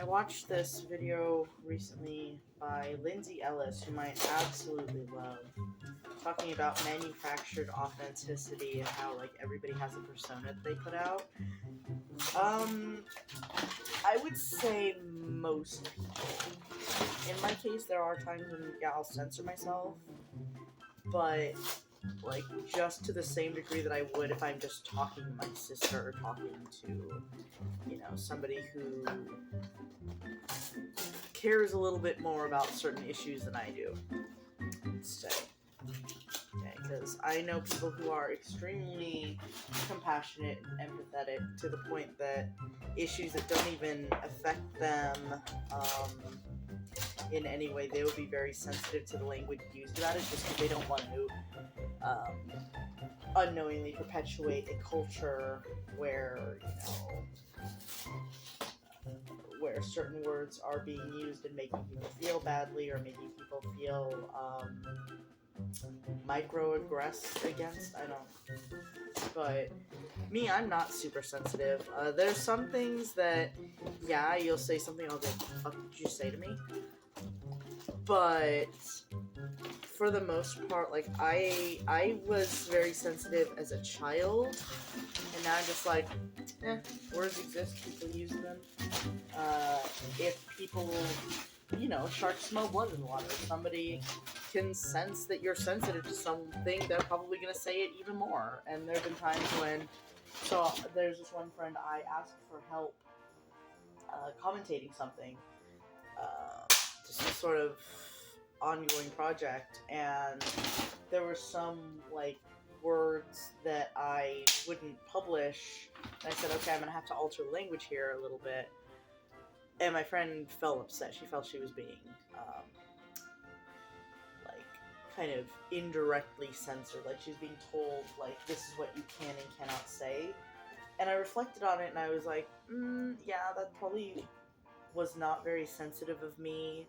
watched this video recently by Lindsay Ellis, whom I absolutely love, talking about manufactured authenticity and how like everybody has a persona that they put out. I would say most people. In my case, there are times when I'll censor myself, but like just to the same degree that I would if I'm just talking to my sister or talking to, somebody who cares a little bit more about certain issues than I do. So, okay, because I know people who are extremely compassionate and empathetic to the point that issues that don't even affect them in any way, they would be very sensitive to the language used about it just because they don't want to unknowingly perpetuate a culture where, where certain words are being used and making people feel badly or making people feel microaggressed against. I don't. But me, I'm not super sensitive. There's some things that, yeah, you'll say something, I'll go, what the fuck did you say to me? But for the most part, like, I was very sensitive as a child, and now I'm just like, words exist, people use them. If people, sharks smell blood in the water, if somebody can sense that you're sensitive to something, they're probably going to say it even more. And there have been times when, so there's this one friend, I asked for help commentating something, just a sort of ongoing project, and there were some, like, words that I wouldn't publish, and I said, okay, I'm going to have to alter language here a little bit, and my friend felt upset. She felt she was being, kind of indirectly censored, like she was being told, like, this is what you can and cannot say, and I reflected on it, and I was like, yeah, that probably was not very sensitive of me,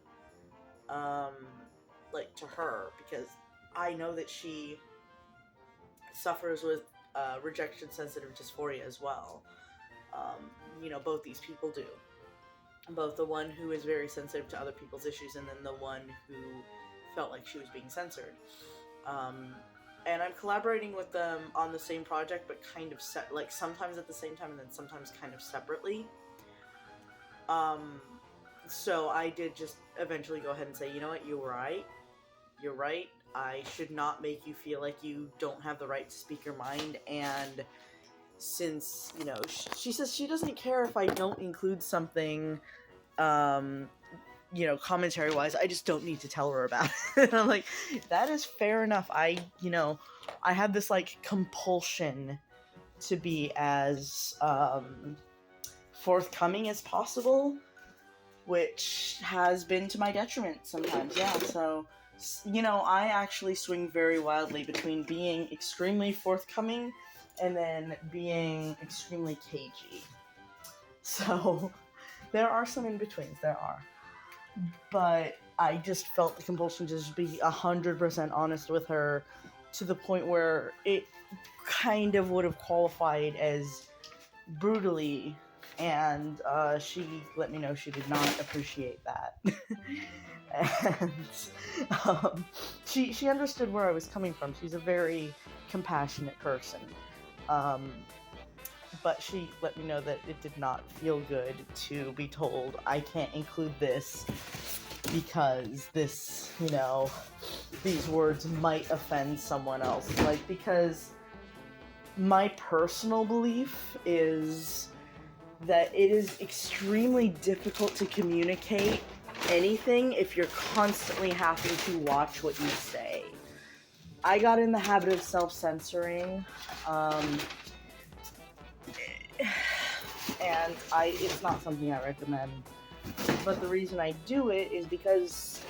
like, to her, because I know that she suffers with rejection-sensitive dysphoria as well. Both these people do. Both the one who is very sensitive to other people's issues and then the one who felt like she was being censored. And I'm collaborating with them on the same project, but kind of sometimes at the same time and then sometimes kind of separately. So I did just eventually go ahead and say, you know what, you're right, I should not make you feel like you don't have the right to speak your mind, and since, she says she doesn't care if I don't include something, commentary-wise, I just don't need to tell her about it. And I'm like, that is fair enough. I have this, like, compulsion to be as, forthcoming as possible, which has been to my detriment sometimes, yeah, so, I actually swing very wildly between being extremely forthcoming and then being extremely cagey. So, there are some in-betweens, there are. But I just felt the compulsion to just be 100% honest with her to the point where it kind of would have qualified as brutally, and she let me know she did not appreciate that. And she understood where I was coming from. She's a very compassionate person. But she let me know that it did not feel good to be told I can't include this because this, these words might offend someone else. Like, because my personal belief is that it is extremely difficult to communicate anything if you're constantly having to watch what you say. I got in the habit of self-censoring, and it's not something I recommend. But the reason I do it is because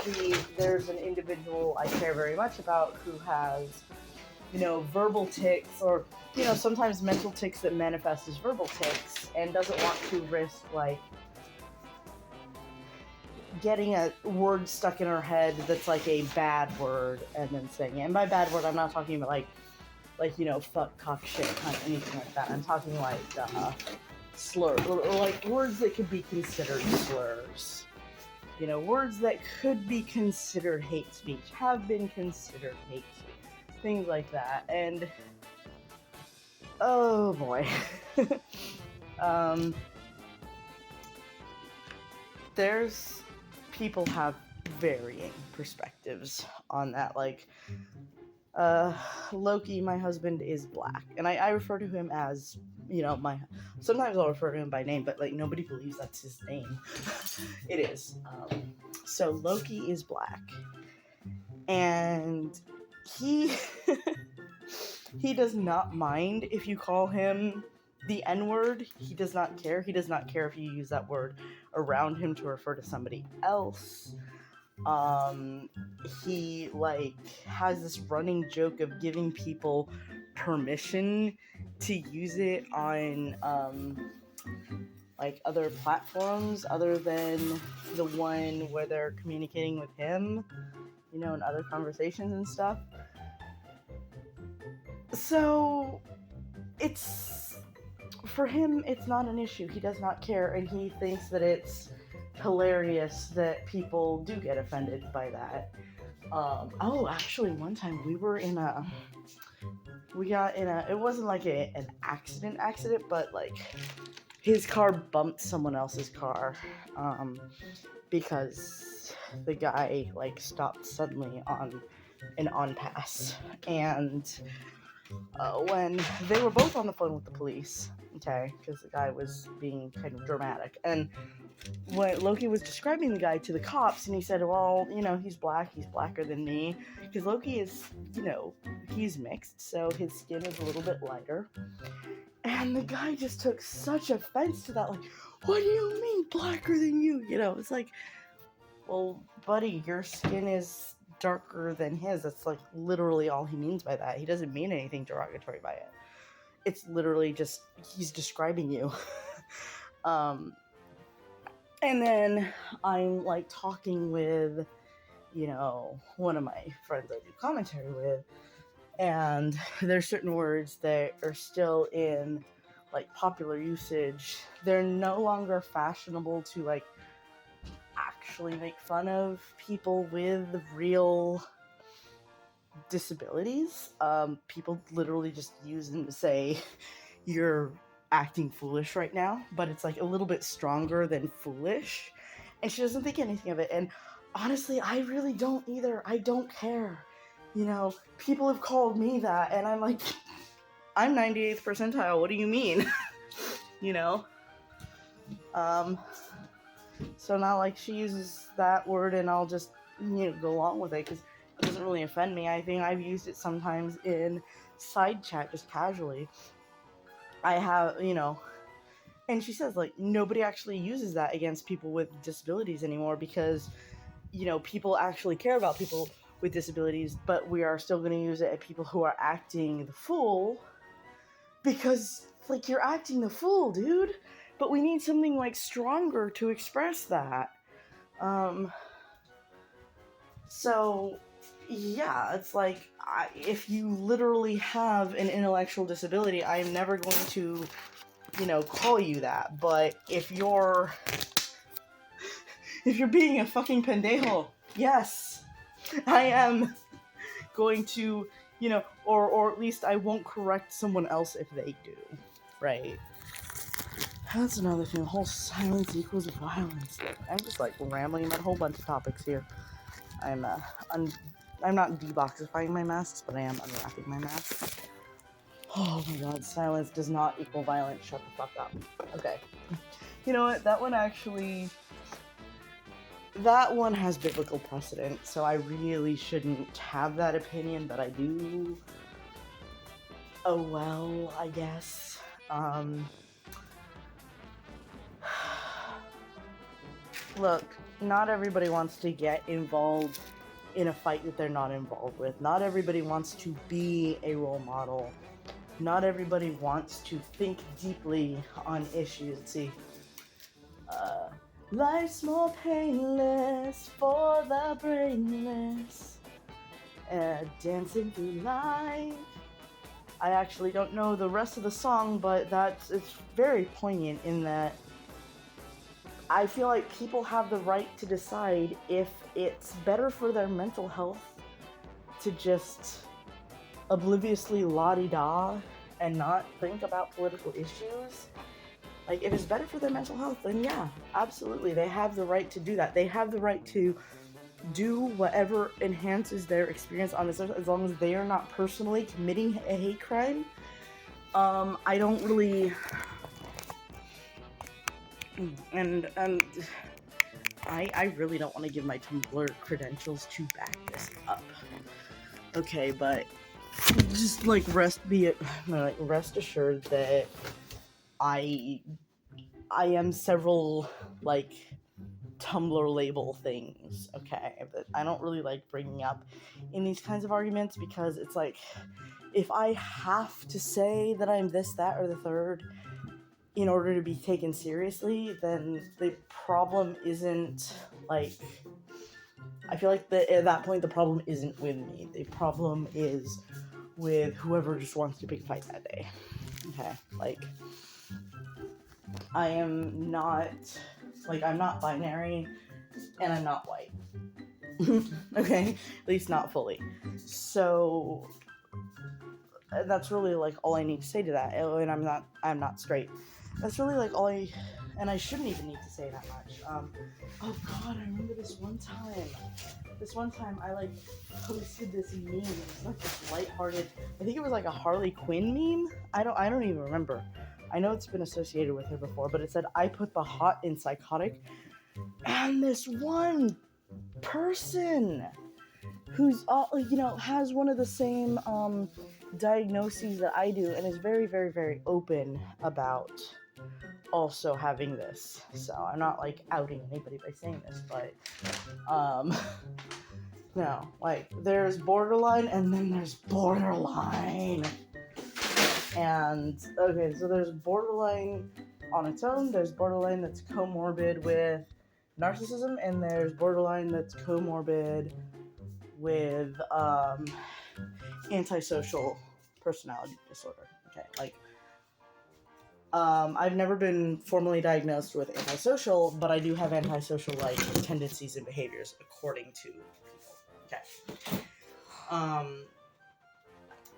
there's an individual I care very much about who has, verbal tics, or, sometimes mental tics that manifest as verbal tics, and doesn't want to risk, like, getting a word stuck in her head that's, like, a bad word, and then saying it. And by bad word, I'm not talking about, like, fuck, cock, shit, anything like that. I'm talking, like, like words that could be considered slurs. You know, words that could be considered hate speech, have been considered hate speech, things like that. And oh boy. There's people have varying perspectives on that. Like, Loki, my husband, is black, and I refer to him as, you know, sometimes I'll refer to him by name, but like nobody believes that's his name. It is. So Loki is black, and he he does not mind if you call him the N-word. He does not care. He does not care if you use that word around him to refer to somebody else. He like has this running joke of giving people permission to use it on like other platforms other than the one where they're communicating with him, you know, in other conversations and stuff. So it's, for him, it's not an issue. He does not care, and he thinks that it's hilarious that people do get offended by that. Actually, one time we got in a, it wasn't like an accident, but like his car bumped someone else's car, because the guy like stopped suddenly on an on-pass, and when they were both on the phone with the police, okay, because the guy was being kind of dramatic, and when Loki was describing the guy to the cops, and he said, well, you know, he's blacker than me, because Loki is, you know, he's mixed, so his skin is a little bit lighter, and the guy just took such offense to that, like, what do you mean blacker than you? You know, it's like, well, buddy, your skin is darker than his. That's like literally all he means by that. He doesn't mean anything derogatory by it. It's literally just, he's describing you. And then I'm like talking with, you know, one of my friends I do commentary with, and there's certain words that are still in like popular usage. They're no longer fashionable to like actually make fun of people with real disabilities. People literally just use them to say you're acting foolish right now, but it's like a little bit stronger than foolish, and she doesn't think anything of it. And honestly, I really don't either. I don't care. You know, people have called me that, and I'm like, I'm 98th percentile. What do you mean? You know? So now, like, she uses that word, and I'll just, you know, go along with it, because it doesn't really offend me. I think I've used it sometimes in side chat, just casually. I have, you know, and she says, like, nobody actually uses that against people with disabilities anymore, because, you know, people actually care about people with disabilities, but we are still going to use it at people who are acting the fool, because, like, you're acting the fool, dude. But we need something, like, stronger to express that. So, yeah, it's like, if you literally have an intellectual disability, I am never going to, you know, call you that. But if you're being a fucking pendejo, yes, I am going to, you know, or at least I won't correct someone else if they do, right? That's another thing. The whole silence equals violence. I'm just like rambling about a whole bunch of topics here. I'm not deboxifying my masks, but I am unwrapping my masks. Oh my god, silence does not equal violence. Shut the fuck up. Okay. You know what? That one has biblical precedent, so I really shouldn't have that opinion, but I do. Oh well, I guess. Look, not everybody wants to get involved in a fight that they're not involved with. Not everybody wants to be a role model. Not everybody wants to think deeply on issues. See, life's more painless for the brainless. Dancing through life I actually don't know the rest of the song, but it's very poignant in that I feel like people have the right to decide if it's better for their mental health to just obliviously la-di-da and not think about political issues. Like, if it's better for their mental health, then yeah, absolutely, they have the right to do that. They have the right to do whatever enhances their experience on this earth, as long as they are not personally committing a hate crime. I don't really... And I really don't want to give my Tumblr credentials to back this up. Okay, but just like rest assured that I am several like Tumblr label things, okay, that I don't really like bringing up in these kinds of arguments, because it's like, if I have to say that I'm this, that, or the third in order to be taken seriously, then the problem isn't like, I feel like at that point the problem isn't with me. The problem is with whoever just wants to pick a fight that day. Okay, like, I'm not binary, and I'm not white. Okay, at least not fully. So that's really like all I need to say to that. And I'm not straight. That's really like all and I shouldn't even need to say that much. Oh god, I remember this one time I like posted this meme. It was like this lighthearted, I think it was like a Harley Quinn meme. I don't even remember. I know it's been associated with her before, but it said, "I put the hot in psychotic," and this one person who's has one of the same diagnoses that I do, and is very, very, very open about also having this. So I'm not like outing anybody by saying this, but no, like, there's borderline and then there's borderline. And okay, so there's borderline on its own, there's borderline that's comorbid with narcissism, and there's borderline that's comorbid with antisocial personality disorder. Okay, like, I've never been formally diagnosed with antisocial, but I do have antisocial like tendencies and behaviors according to people. Okay.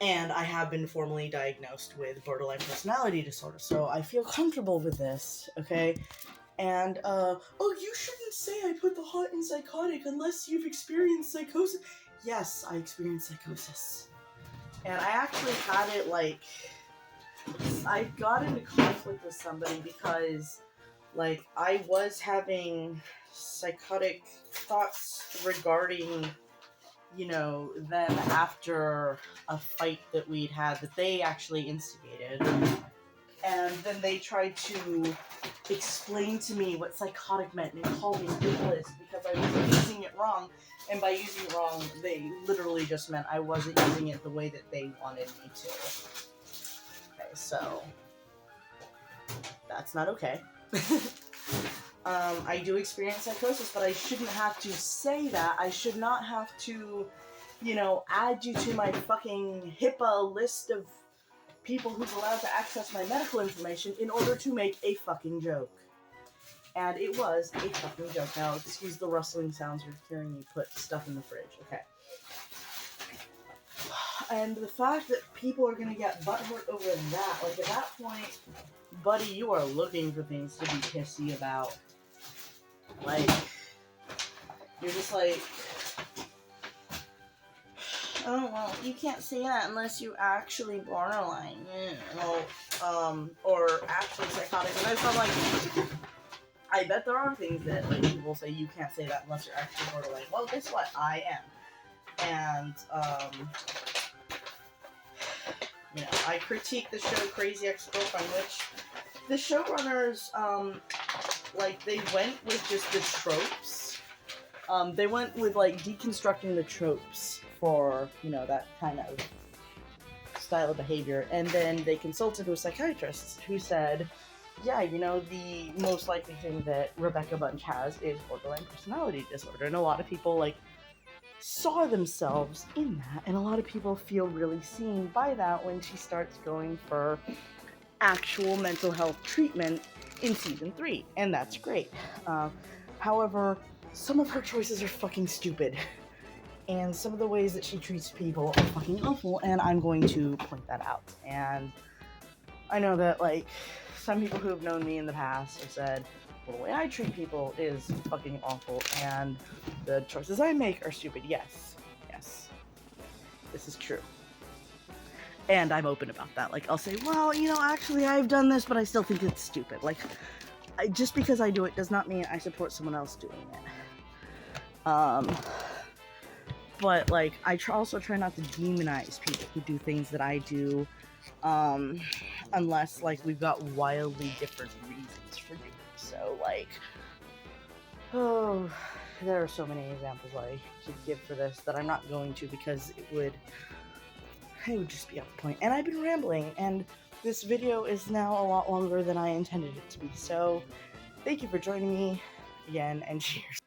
And I have been formally diagnosed with borderline personality disorder, so I feel comfortable with this, okay? And, oh, you shouldn't say I put the hot in psychotic unless you've experienced psychosis. Yes, I experienced psychosis. And I actually had it, like, I got into conflict with somebody because, like, I was having psychotic thoughts regarding, them after a fight that we'd had that they actually instigated. And then they tried to explain to me what psychotic meant and called me ridiculous because I was using it wrong. And by using it wrong, they literally just meant I wasn't using it the way that they wanted me to. Okay, so that's not okay. I do experience psychosis, but I shouldn't have to say that. I should not have to, add you to my fucking HIPAA list of people who's allowed to access my medical information in order to make a fucking joke. And it was a fucking joke. Now, excuse the rustling sounds you're hearing me put stuff in the fridge, okay? And the fact that people are gonna get butthurt over that, like, at that point, buddy, you are looking for things to be pissy about. Like, you're just like, oh, well, you can't say that unless you actually borderline, or actually psychotic. And I'm like, I bet there are things that, like, people say you can't say that unless you're actually borderline. Well, guess what? I am. And, I critique the show Crazy Ex-Girlfriend, which the showrunners, they went with just the tropes. They went with, like, deconstructing the tropes for, that kind of style of behavior. And then they consulted with psychiatrists who said, yeah, the most likely thing that Rebecca Bunch has is borderline personality disorder. And a lot of people, like, saw themselves in that, and a lot of people feel really seen by that when she starts going for actual mental health treatment in season 3, and that's great. However, some of her choices are fucking stupid, and some of the ways that she treats people are fucking awful, and I'm going to point that out. And I know that, like, some people who have known me in the past have said, well, the way I treat people is fucking awful, and the choices I make are stupid. Yes, this is true. And I'm open about that. Like, I'll say, well, actually, I've done this, but I still think it's stupid. Like, just because I do it does not mean I support someone else doing it. But, like, I also try not to demonize people who do things that I do, unless, like, we've got wildly different reasons for doing so. Like, oh, there are so many examples I could give for this that I'm not going to, because it would just be off the point. And I've been rambling, and this video is now a lot longer than I intended it to be. So, thank you for joining me again, and cheers.